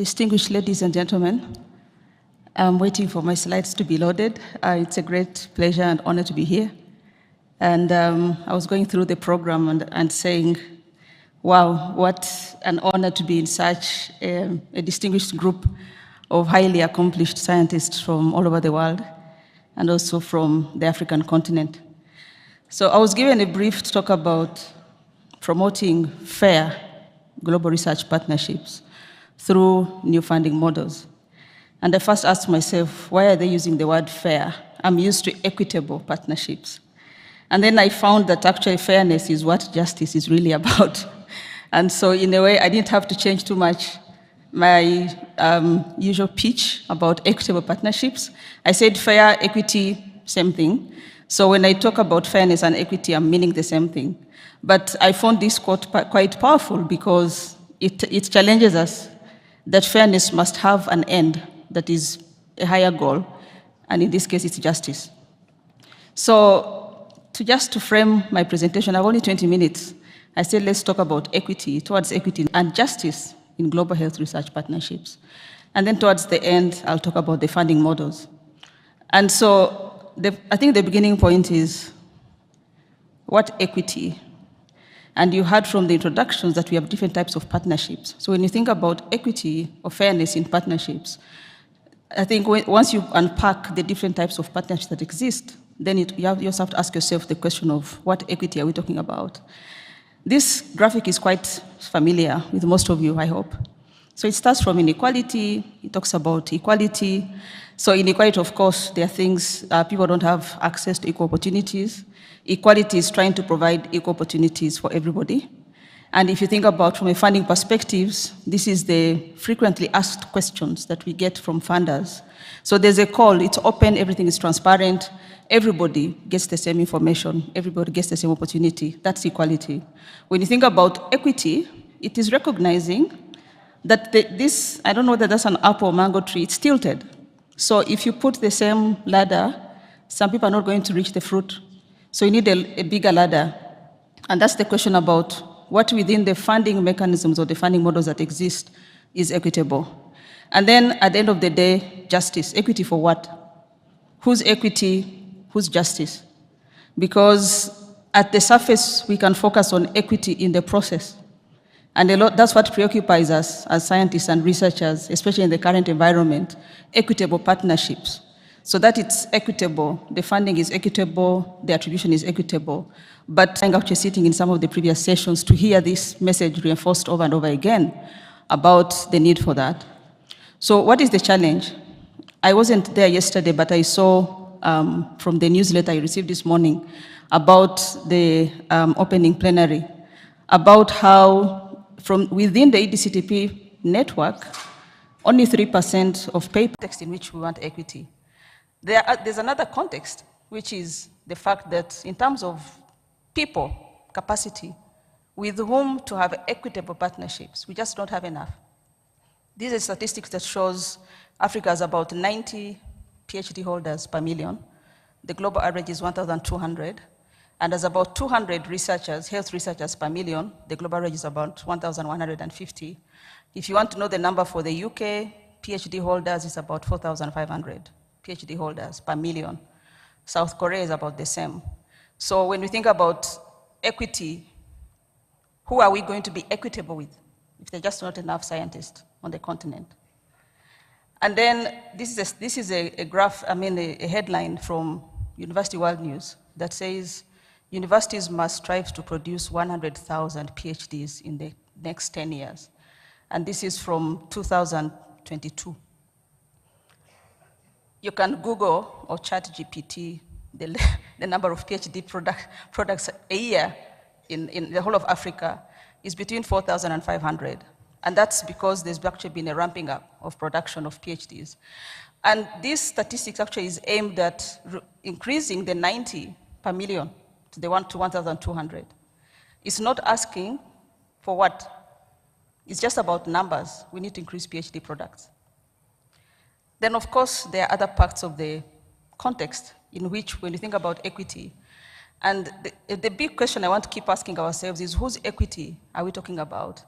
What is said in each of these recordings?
Distinguished ladies and gentlemen, I'm waiting for my slides to be loaded. It's a great pleasure and honor to be here. And I was going through the program and saying, wow, what an honor to be in such a distinguished group of highly accomplished scientists from all over the world, and also from the African continent. So I was given a brief talk about promoting fair global research partnerships through new funding models. And I first asked myself, why are they using the word fair? I'm used to equitable partnerships. And then I found that actually fairness is what justice is really about. And so in a way, I didn't have to change too much my usual pitch about equitable partnerships. I said fair, equity, same thing. So when I talk about fairness and equity, I'm meaning the same thing. But I found this quote quite powerful because it challenges us that fairness must have an end that is a higher goal, and in this case, it's justice. So to frame my presentation, I have only 20 minutes. I said, let's talk about equity, towards equity and justice in global health research partnerships. And then towards the end, I'll talk about the funding models. And so I think the beginning point is what equity? And you heard from the introductions that we have different types of partnerships. So when you think about equity or fairness in partnerships, I think once you unpack the different types of partnerships that exist, then you also have to ask yourself the question of what equity are we talking about? This graphic is quite familiar with most of you, I hope. So it starts from inequality, it talks about equality. So inequality, of course, there are things, people don't have access to equal opportunities. Equality is trying to provide equal opportunities for everybody. And if you think about from a funding perspective, this is the frequently asked questions that we get from funders. So there's a call, it's open, everything is transparent, everybody gets the same information, everybody gets the same opportunity. That's equality. When you think about equity, it is recognizing that this, I don't know whether that's an apple or mango tree, it's tilted. So if you put the same ladder, some people are not going to reach the fruit. So you need a bigger ladder. And that's the question about what within the funding mechanisms or the funding models that exist is equitable. And then at the end of the day, justice. Equity for what? Whose equity, whose justice? Because at the surface, we can focus on equity in the process. And that's what preoccupies us as scientists and researchers, especially in the current environment, equitable partnerships. So that it's equitable, the funding is equitable, the attribution is equitable. But I'm actually sitting in some of the previous sessions to hear this message reinforced over and over again about the need for that. So what is the challenge? I wasn't there yesterday, but I saw from the newsletter I received this morning about the opening plenary, about how from within the EDCTP network, only 3% of paper text in which we want equity. There's another context, which is the fact that in terms of people, capacity, with whom to have equitable partnerships, we just don't have enough. These are statistics that shows Africa has about 90 PhD holders per million. The global average is 1,200. And there's about 200 researchers, health researchers per million. The global average is about 1,150. If you want to know the number for the UK, PhD holders is about 4,500. PhD holders per million. South Korea is about the same. So when we think about equity, who are we going to be equitable with if there are just not enough scientists on the continent? And then this is a graph, a headline from University World News that says universities must strive to produce 100,000 PhDs in the next 10 years. And this is from 2022. You can Google or ChatGPT the number of PhD products a year in the whole of Africa is between 4,000 and 500. And that's because there's actually been a ramping up of production of PhDs. And this statistics actually is aimed at increasing the 90 per million to 1,200. It's not asking for what? It's just about numbers. We need to increase PhD products. Then, of course, there are other parts of the context in which, when you think about equity, and the big question I want to keep asking ourselves is whose equity are we talking about?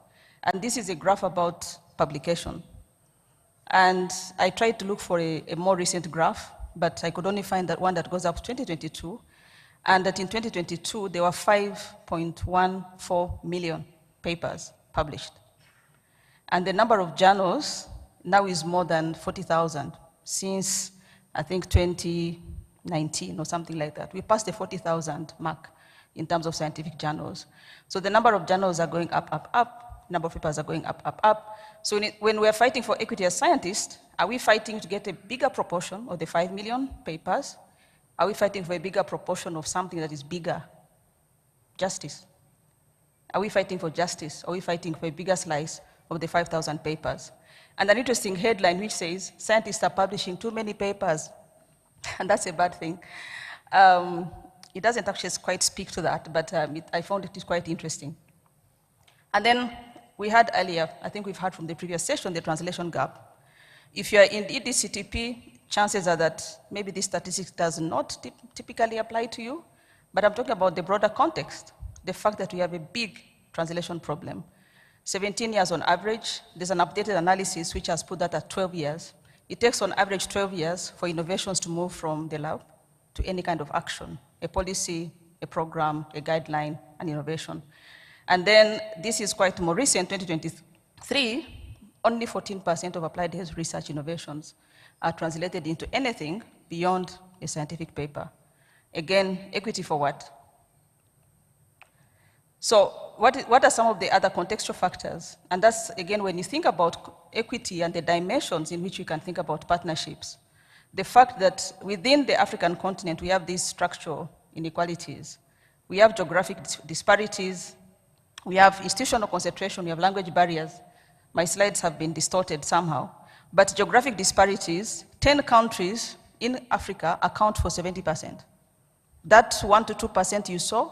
And this is a graph about publication. And I tried to look for a more recent graph, but I could only find that one that goes up to 2022, and that in 2022, there were 5.14 million papers published. And the number of journals now is more than 40,000 since, I think, 2019 or something like that. We passed the 40,000 mark in terms of scientific journals. So the number of journals are going up, up, up. Number of papers are going up, up, up. So when we're fighting for equity as scientists, are we fighting to get a bigger proportion of the 5 million papers? Are we fighting for a bigger proportion of something that is bigger? Justice. Are we fighting for justice? Are we fighting for a bigger slice of the 5,000 papers? And an interesting headline which says, scientists are publishing too many papers, and that's a bad thing. It doesn't actually quite speak to that, but I found it quite interesting. And then we had earlier, I think we've heard from the previous session, the translation gap. If you're in EDCTP, chances are that maybe this statistics does not typically apply to you, but I'm talking about the broader context, the fact that we have a big translation problem. 17 years on average. There's an updated analysis which has put that at 12 years. It takes on average 12 years for innovations to move from the lab to any kind of action, a policy, a program, a guideline, an innovation. And then this is quite more recent, 2023, only 14% of applied health research innovations are translated into anything beyond a scientific paper. Again, equity for what? So what are some of the other contextual factors? And that's, again, when you think about equity and the dimensions in which you can think about partnerships, the fact that within the African continent, we have these structural inequalities. We have geographic disparities. We have institutional concentration. We have language barriers. My slides have been distorted somehow. But geographic disparities, 10 countries in Africa account for 70%. That 1 to 2% you saw,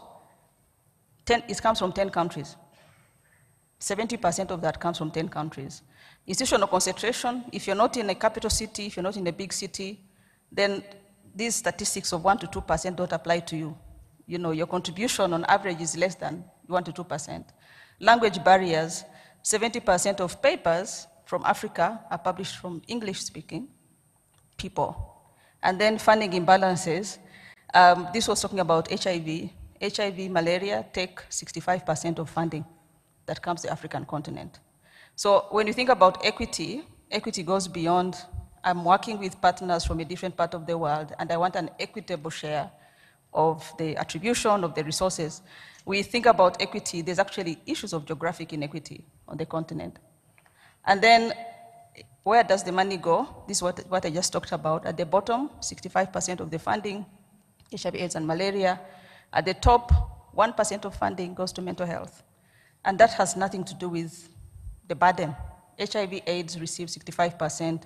it comes from 10 countries. 70% of that comes from 10 countries. Institutional concentration, if you're not in a capital city, if you're not in a big city, then these statistics of 1 to 2% don't apply to you. You know, your contribution on average is less than 1 to 2%. Language barriers, 70% of papers from Africa are published from English-speaking people. And then funding imbalances. This was talking about HIV. HIV, malaria take 65% of funding that comes to the African continent. So when you think about equity, equity goes beyond, I'm working with partners from a different part of the world, and I want an equitable share of the attribution of the resources. We think about equity, there's actually issues of geographic inequity on the continent. And then, where does the money go? This is what I just talked about. At the bottom, 65% of the funding, HIV, AIDS, and malaria. At the top, 1% of funding goes to mental health. And that has nothing to do with the burden. HIV, AIDS receives 65%.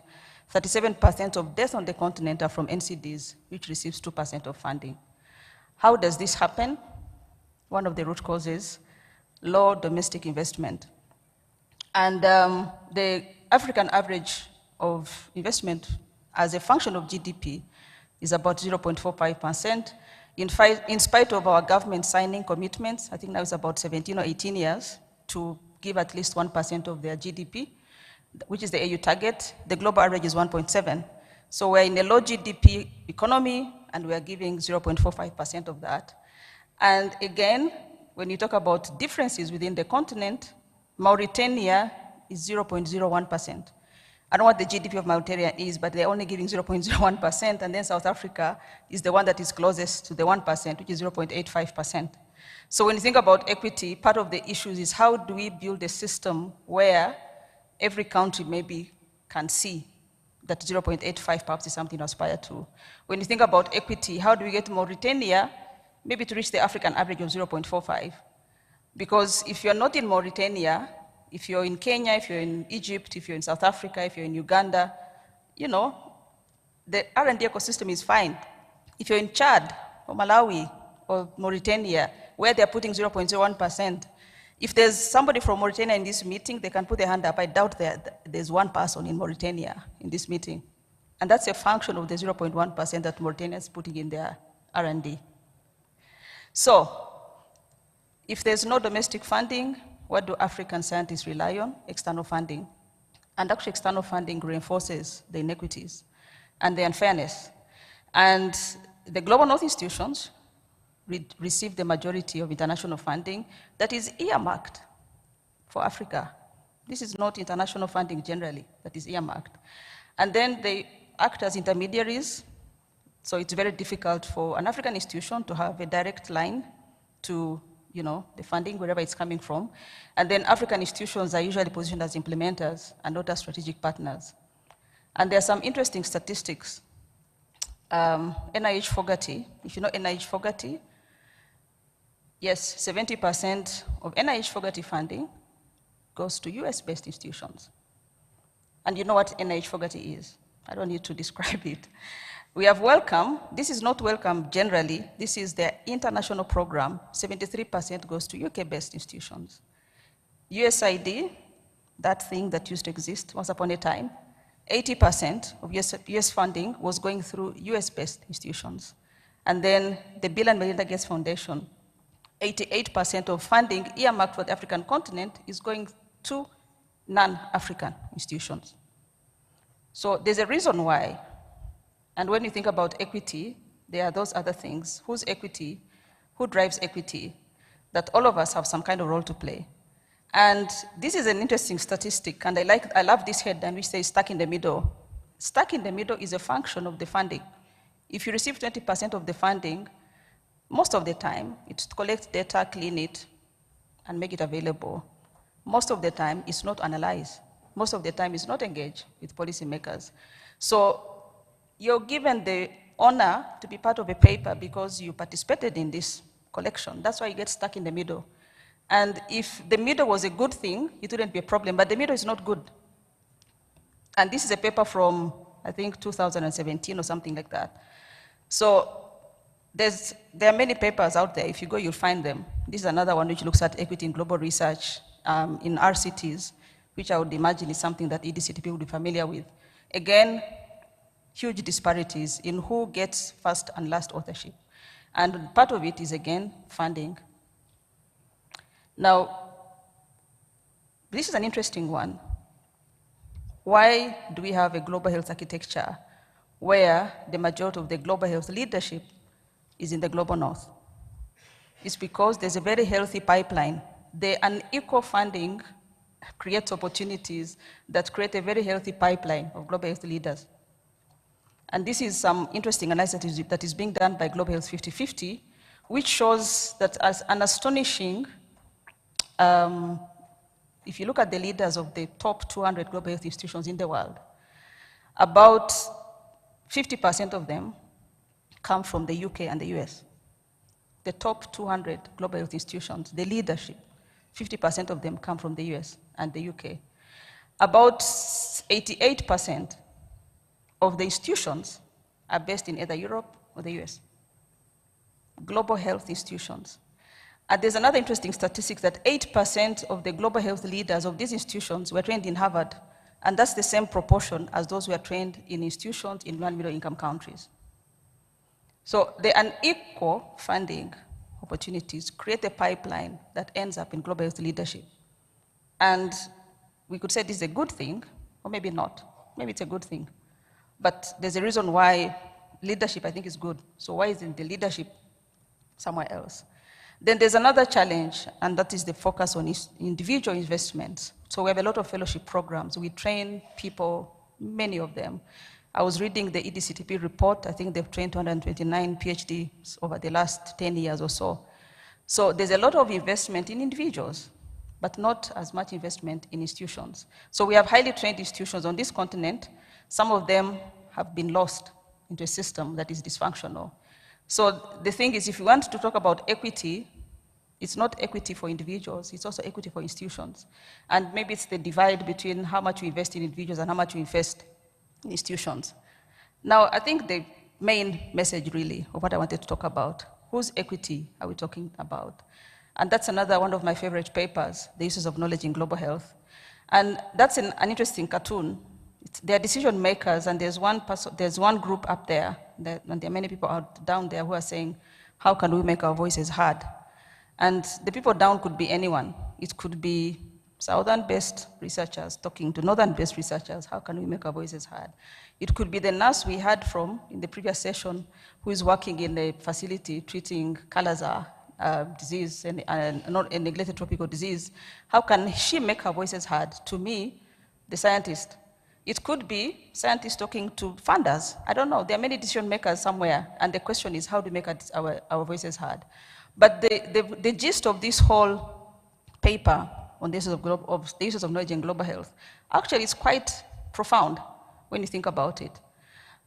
37% of deaths on the continent are from NCDs, which receives 2% of funding. How does this happen? One of the root causes, low domestic investment. And the African average of investment as a function of GDP is about 0.45%. In spite of our government signing commitments, I think now it's about 17 or 18 years, to give at least 1% of their GDP, which is the AU target. The global average is 1.7. So we're in a low GDP economy, and we're giving 0.45% of that. And again, when you talk about differences within the continent, Mauritania is 0.01%. I don't know what the GDP of Mauritania is, but they're only giving 0.01%, and then South Africa is the one that is closest to the 1%, which is 0.85%. So when you think about equity, part of the issues is how do we build a system where every country maybe can see that 0.85 perhaps is something to aspire to. When you think about equity, how do we get Mauritania maybe to reach the African average of 0.45? Because if you're not in Mauritania, if you're in Kenya, if you're in Egypt, if you're in South Africa, if you're in Uganda, you know, the R&D ecosystem is fine. If you're in Chad or Malawi or Mauritania, where they're putting 0.01%, if there's somebody from Mauritania in this meeting, they can put their hand up. I doubt that there's one person in Mauritania in this meeting. And that's a function of the 0.1% that Mauritania is putting in their R&D. So, if there's no domestic funding, what do African scientists rely on? External funding. And actually external funding reinforces the inequities and the unfairness. And the Global North institutions receive the majority of international funding that is earmarked for Africa. This is not international funding generally that is earmarked. And then they act as intermediaries, so it's very difficult for an African institution to have a direct line to the funding, wherever it's coming from. And then African institutions are usually positioned as implementers and not as strategic partners. And there are some interesting statistics. NIH Fogarty, if you know NIH Fogarty, yes, 70% of NIH Fogarty funding goes to US-based institutions. And you know what NIH Fogarty is. I don't need to describe it. We have Wellcome. This is not Wellcome generally. This is their international program. 73% goes to UK-based institutions. USAID, that thing that used to exist once upon a time, 80% of US funding was going through US-based institutions. And then the Bill and Melinda Gates Foundation, 88% of funding earmarked for the African continent is going to non-African institutions. So there's a reason why. And when you think about equity, there are those other things. Whose equity? Who drives equity? That all of us have some kind of role to play. And this is an interesting statistic, and I love this headline which says stuck in the middle. Stuck in the middle is a function of the funding. If you receive 20% of the funding, most of the time, it's to collect data, clean it, and make it available. Most of the time, it's not analyzed. Most of the time, it's not engaged with policymakers. So you're given the honor to be part of a paper because you participated in this collection. That's why you get stuck in the middle. And if the middle was a good thing, it wouldn't be a problem, but the middle is not good. And this is a paper from, I think, 2017 or something like that. So there are many papers out there. If you go, you'll find them. This is another one which looks at equity in global research in RCTs, which I would imagine is something that EDCTP would be familiar with. Again, huge disparities in who gets first and last authorship. And part of it is, again, funding. Now, this is an interesting one. Why do we have a global health architecture where the majority of the global health leadership is in the global north? It's because there's a very healthy pipeline. The unequal funding creates opportunities that create a very healthy pipeline of global health leaders. And this is some interesting analysis that is being done by Global Health 50/50, which shows that as an astonishing if you look at the leaders of the top 200 global health institutions in the world, about 50% of them come from the UK and the US. The top 200 global health institutions, the leadership, 50% of them come from the US and the UK. About 88% of the institutions are based in either Europe or the US. Global health institutions. And there's another interesting statistic that 8% of the global health leaders of these institutions were trained in Harvard, and that's the same proportion as those who are trained in institutions in low and middle income countries. So the unequal funding opportunities create a pipeline that ends up in global health leadership. And we could say this is a good thing, or maybe not. Maybe it's a good thing. But there's a reason why leadership, I think, is good. So why isn't the leadership somewhere else? Then there's another challenge, and that is the focus on individual investments. So we have a lot of fellowship programs. We train people, many of them. I was reading the EDCTP report. I think they've trained 229 PhDs over the last 10 years or so. So there's a lot of investment in individuals, but not as much investment in institutions. So we have highly trained institutions on this continent. Some of them have been lost into a system that is dysfunctional. So the thing is, if you want to talk about equity, it's not equity for individuals, it's also equity for institutions. And maybe it's the divide between how much we invest in individuals and how much we invest in institutions. Now, I think the main message really of what I wanted to talk about, whose equity are we talking about? And that's another one of my favorite papers, The Uses of Knowledge in Global Health. And that's an interesting cartoon. They're decision makers, and there's one group up there, and there are many people out down there who are saying, how can we make our voices heard? And the people down could be anyone. It could be southern-based researchers talking to northern-based researchers. How can we make our voices heard? It could be the nurse we heard from in the previous session who is working in a facility treating Kala-Azar disease and not a neglected tropical disease. How can she make her voices heard? To me, the scientist. It could be scientists talking to funders. I don't know. There are many decision makers somewhere, and the question is how do we make our voices heard? But the gist of this whole paper on the issues of knowledge and global health actually is quite profound when you think about it.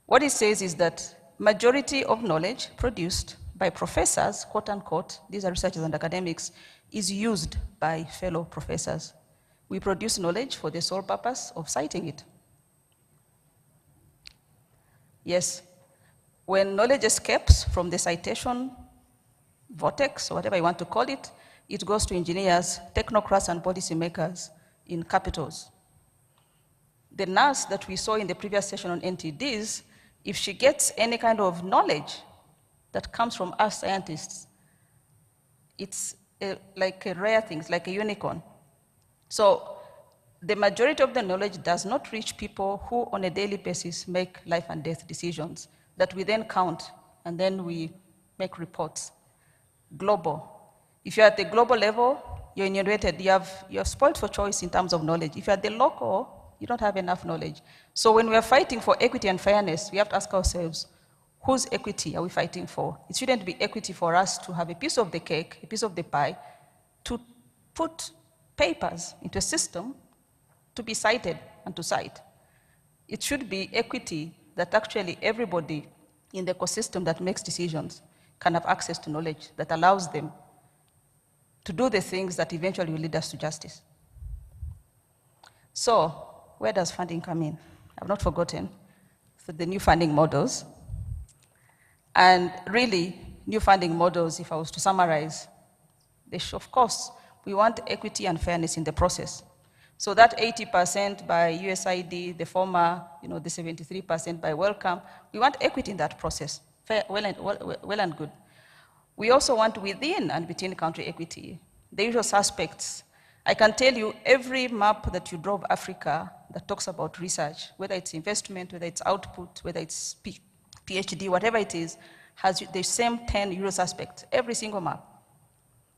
What it says is that majority of knowledge produced by professors, quote unquote, these are researchers and academics, is used by fellow professors. We produce knowledge for the sole purpose of citing it. Yes, when knowledge escapes from the citation vortex, or whatever you want to call it, it goes to engineers, technocrats, and policymakers in capitals. The nurse that we saw in the previous session on NTDs, if she gets any kind of knowledge that comes from us scientists, it's like a rare thing, it's like a unicorn. So the majority of the knowledge does not reach people who on a daily basis make life and death decisions that we then count and then we make reports. Global. If you're at the global level, you're inundated, you're spoiled for choice in terms of knowledge. If you're at the local, you don't have enough knowledge. So when we're fighting for equity and fairness, we have to ask ourselves, whose equity are we fighting for? It shouldn't be equity for us to have a piece of the cake, a piece of the pie, to put papers into a system to be cited and to cite. It should be equity that actually everybody in the ecosystem that makes decisions can have access to knowledge that allows them to do the things that eventually will lead us to justice. So, where does funding come in? I've not forgotten the new funding models. And really, new funding models, if I was to summarize, of course, we want equity and fairness in the process. So that 80% by USAID, the former, the 73% by Wellcome, we want equity in that process, fair, well and good. We also want within and between country equity. The usual suspects. I can tell you every map that you draw of Africa that talks about research, whether it's investment, whether it's output, whether it's PhD, whatever it is, has the same 10 usual suspects, every single map.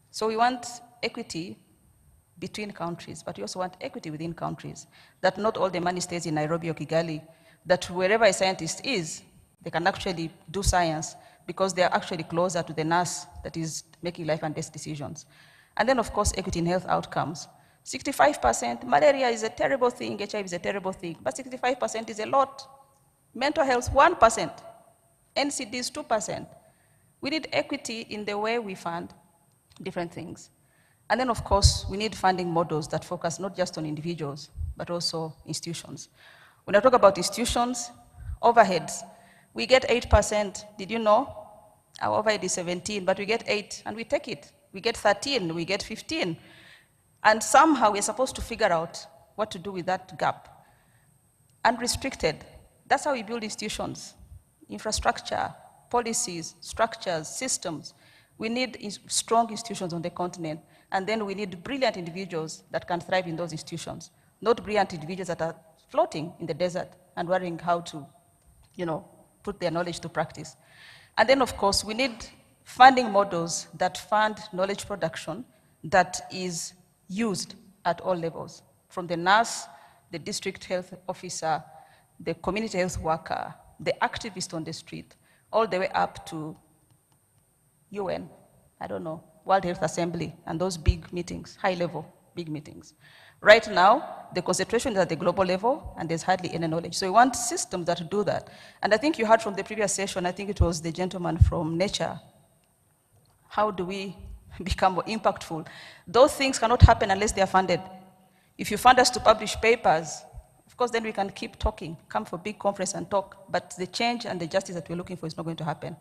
So we want equity between countries, but we also want equity within countries, that not all the money stays in Nairobi or Kigali, that wherever a scientist is, they can actually do science because they are actually closer to the nurse that is making life and death decisions. And then, of course, equity in health outcomes. 65%, malaria is a terrible thing, HIV is a terrible thing, but 65% is a lot. Mental health, 1%. NCDs, 2%. We need equity in the way we fund different things. And then, of course, we need funding models that focus not just on individuals, but also institutions. When I talk about institutions, overheads, we get 8%. Did you know? Our overhead is 17, but we get 8, and we take it. We get 13, we get 15. And somehow we're supposed to figure out what to do with that gap. Unrestricted, that's how we build institutions. Infrastructure, policies, structures, systems. We need strong institutions on the continent, and then we need brilliant individuals that can thrive in those institutions, not brilliant individuals that are floating in the desert and worrying how to, put their knowledge to practice. And then, of course, we need funding models that fund knowledge production that is used at all levels, from the nurse, the district health officer, the community health worker, the activist on the street, all the way up to UN, World Health Assembly, and those big meetings, high-level big meetings. Right now, the concentration is at the global level, and there's hardly any knowledge. So we want systems that do that. And I think you heard from the previous session, I think it was the gentleman from Nature. How do we become more impactful? Those things cannot happen unless they are funded. If you fund us to publish papers, of course, then we can keep talking, come for a big conference and talk, but the change and the justice that we're looking for is not going to happen.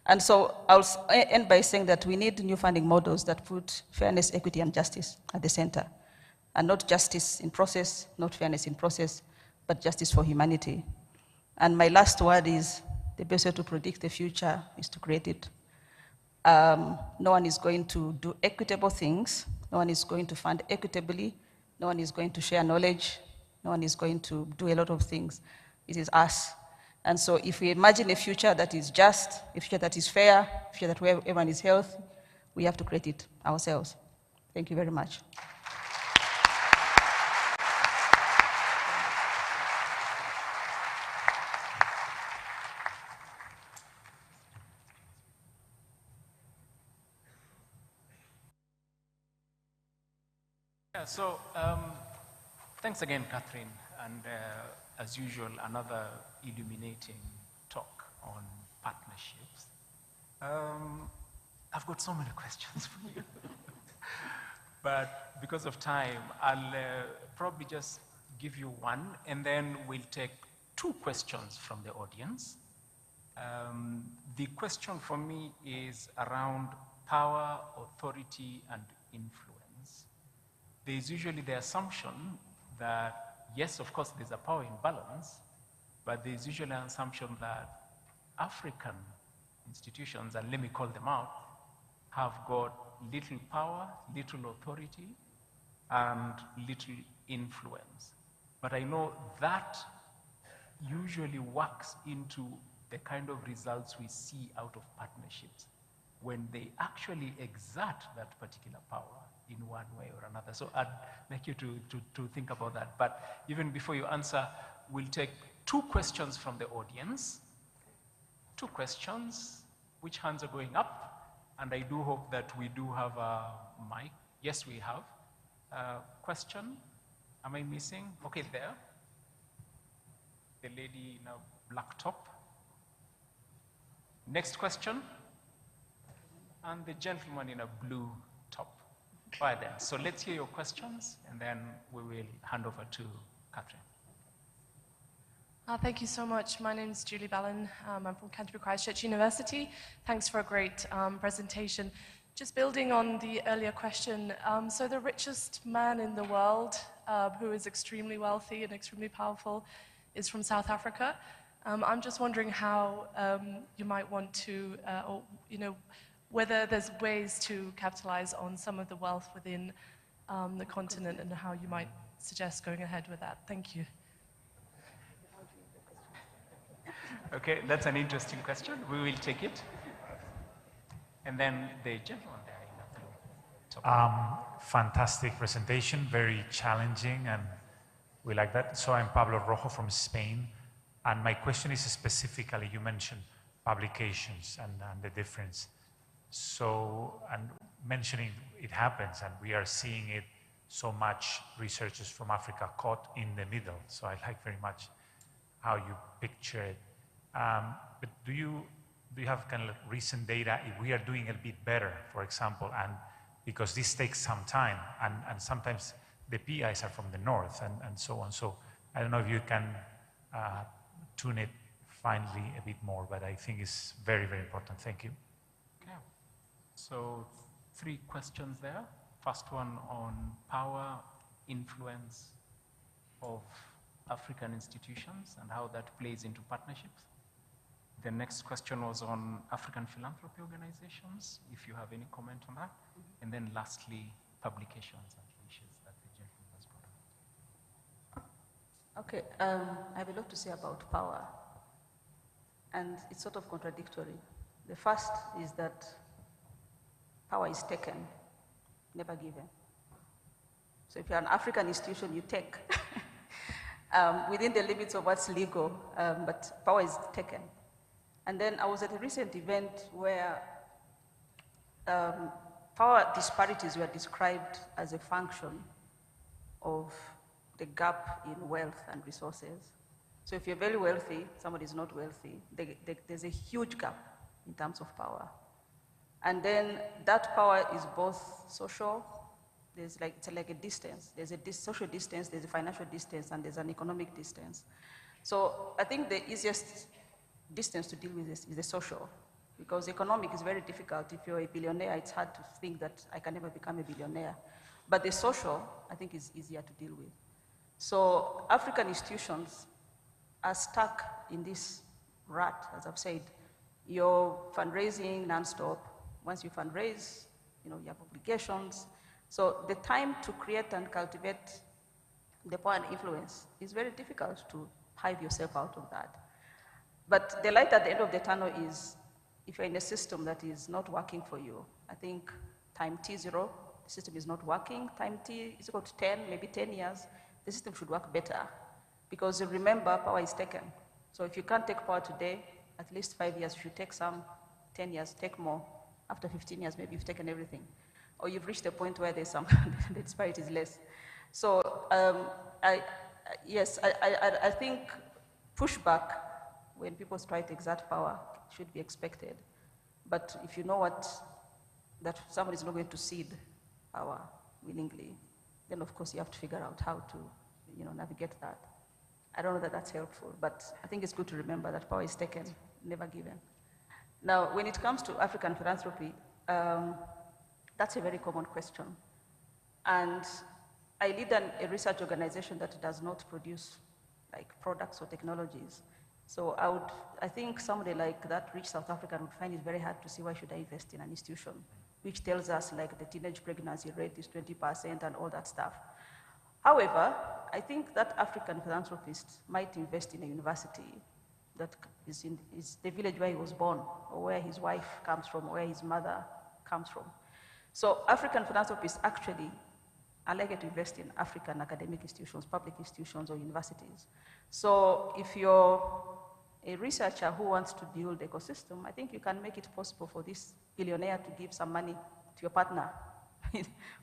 And so I'll end by saying that we need new funding models that put fairness, equity, and justice at the center. And not justice in process, not fairness in process, but justice for humanity. And my last word is, the best way to predict the future is to create it. No one is going to do equitable things. No one is going to fund equitably. No No one is going to share knowledge. No one is going to do a lot of things. It is us. And so if we imagine a future that is just, a future that is fair, a future that where everyone is healthy, we have to create it ourselves. Thank you very much. Yeah, so thanks again, Catherine. And as usual, another illuminating talk on partnerships. I've got so many questions for you. But because of time, I'll probably just give you one, and then we'll take 2 questions from the audience. The question for me is around power, authority, and influence. There's usually the assumption that, yes, of course, there's a power imbalance, but there's usually an assumption that African institutions, and let me call them out, have got little power, little authority, and little influence. But I know that usually works into the kind of results we see out of partnerships when they actually exert that particular power in one way or another. So I'd like you to think about that. But even before you answer, we'll take 2 questions from the audience. 2 questions. Which hands are going up? And I do hope that we do have a mic. Yes, we have. Question? Am I missing? Okay, there. The lady in a black top. Next question. And the gentleman in a blue top. Right then. So let's hear your questions, and then we will hand over to Catherine. Thank you so much. My name is Julie Ballon. I'm from Canterbury Christchurch University. Thanks for a great presentation. Just building on the earlier question, so the richest man in the world, who is extremely wealthy and extremely powerful, is from South Africa. I'm just wondering how you might want to, or whether there's ways to capitalize on some of the wealth within the continent, and how you might suggest going ahead with that. Thank you. Okay, that's an interesting question. We will take it. And then the gentleman there in the blue top. Fantastic presentation, very challenging, and we like that. So I'm Pablo Rojo from Spain, and my question is specifically, you mentioned publications and the difference. So, and mentioning it happens, and we are seeing it so much, researchers from Africa caught in the middle. So I like very much how you picture it. But do you have kind of recent data if we are doing a bit better, for example, and because this takes some time, and sometimes the PIs are from the north and so on. So I don't know if you can tune it finely a bit more, but I think it's very, very important. Thank you. Okay. So 3 questions there. First one on power, influence of African institutions and how that plays into partnerships. The next question was on African philanthropy organizations, if you have any comment on that. And then lastly, publications and issues that the gentleman has brought up. Okay, I have a lot to say about power. And it's sort of contradictory. The first is that power is taken, never given. So if you're an African institution, you take within the limits of what's legal, but power is taken. And then I was at a recent event where power disparities were described as a function of the gap in wealth and resources. So if you're very wealthy, somebody is not wealthy, there's a huge gap in terms of power. And then that power is both social, it's like a distance. There's a social distance, there's a financial distance, and there's an economic distance. So I think the easiest distance to deal with this is the social, because economic is very difficult. If you're a billionaire, it's hard to think that I can never become a billionaire. But the social, I think, is easier to deal with. So African institutions are stuck in this rut, as I've said. You're fundraising nonstop. Once you fundraise, you have obligations. So the time to create and cultivate the power and influence, it's very difficult to hive yourself out of that. But the light at the end of the tunnel is, if you're in a system that is not working for you, I think time t0, the system is not working, time t is equal to 10, maybe 10 years, the system should work better. Because remember, power is taken. So if you can't take power today, at least 5 years, you should take some, 10 years, take more. After 15 years, maybe you've taken everything. Or you've reached a point where there's some, the disparity is less. So I think pushback when people try to exert power should be expected. But if you know that somebody is not going to cede power willingly, then of course you have to figure out how to navigate that. I don't know that that's helpful, but I think it's good to remember that power is taken, never given. Now, when it comes to African philanthropy, that's a very common question. And I lead a research organization that does not produce like products or technologies. So I think somebody like that rich South African would find it very hard to see why should I invest in an institution, which tells us like the teenage pregnancy rate is 20% and all that stuff. However, I think that African philanthropist might invest in a university that is the village where he was born, or where his wife comes from, or where his mother comes from. So African philanthropists actually are likely to invest in African academic institutions, public institutions, or universities. So if you're a researcher who wants to build ecosystem, I think you can make it possible for this billionaire to give some money to your partner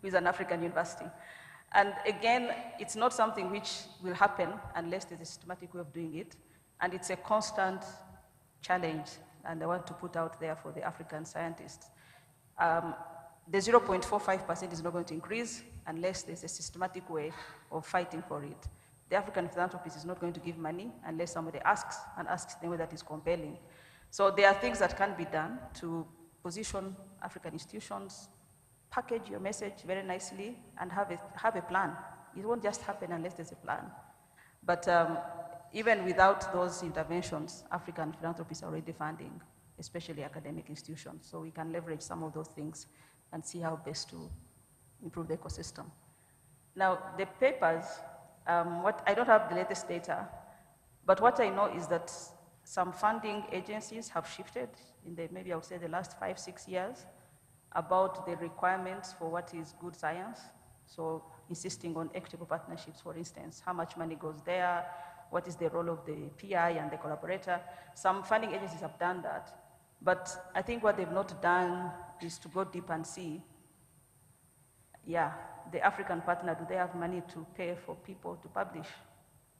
with an African university. And again, it's not something which will happen unless there's a systematic way of doing it. And it's a constant challenge, and I want to put out there for the African scientists. The 0.45% is not going to increase unless there's a systematic way of fighting for it. The African philanthropist is not going to give money unless somebody asks, and asks in a way that is compelling. So there are things that can be done to position African institutions, package your message very nicely, and have a plan. It won't just happen unless there's a plan. But even without those interventions, African philanthropists are already funding, especially academic institutions. So we can leverage some of those things and see how best to improve the ecosystem. Now, the papers, I don't have the latest data, but what I know is that some funding agencies have shifted in maybe I would say the last 5-6 years about the requirements for what is good science. So insisting on equitable partnerships, for instance, how much money goes there, what is the role of the PI and the collaborator. Some funding agencies have done that, but I think what they've not done is to go deep and see, the African partner, do they have money to pay for people to publish,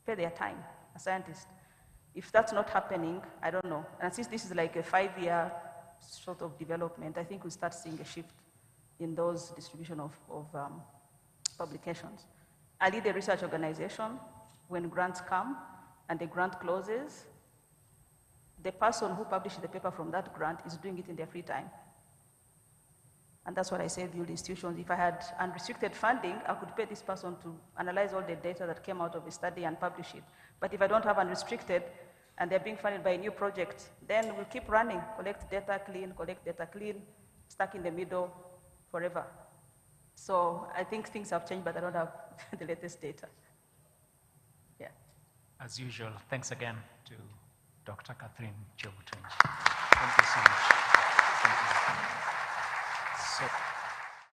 pay their time, a scientist? If that's not happening, I don't know. And since this is like a 5-year sort of development, I think we'll start seeing a shift in those distribution of publications. I lead a research organization. When grants come and the grant closes, the person who publishes the paper from that grant is doing it in their free time. And that's what I say, build institutions. If I had unrestricted funding, I could pay this person to analyze all the data that came out of a study and publish it. But if I don't have unrestricted, and they're being funded by a new project, then we'll keep running, collect data clean, stuck in the middle forever. So I think things have changed, but I don't have the latest data. Yeah. As usual, thanks again to Dr. Catherine Kyobutungi. Thank you so much. Thank you. So,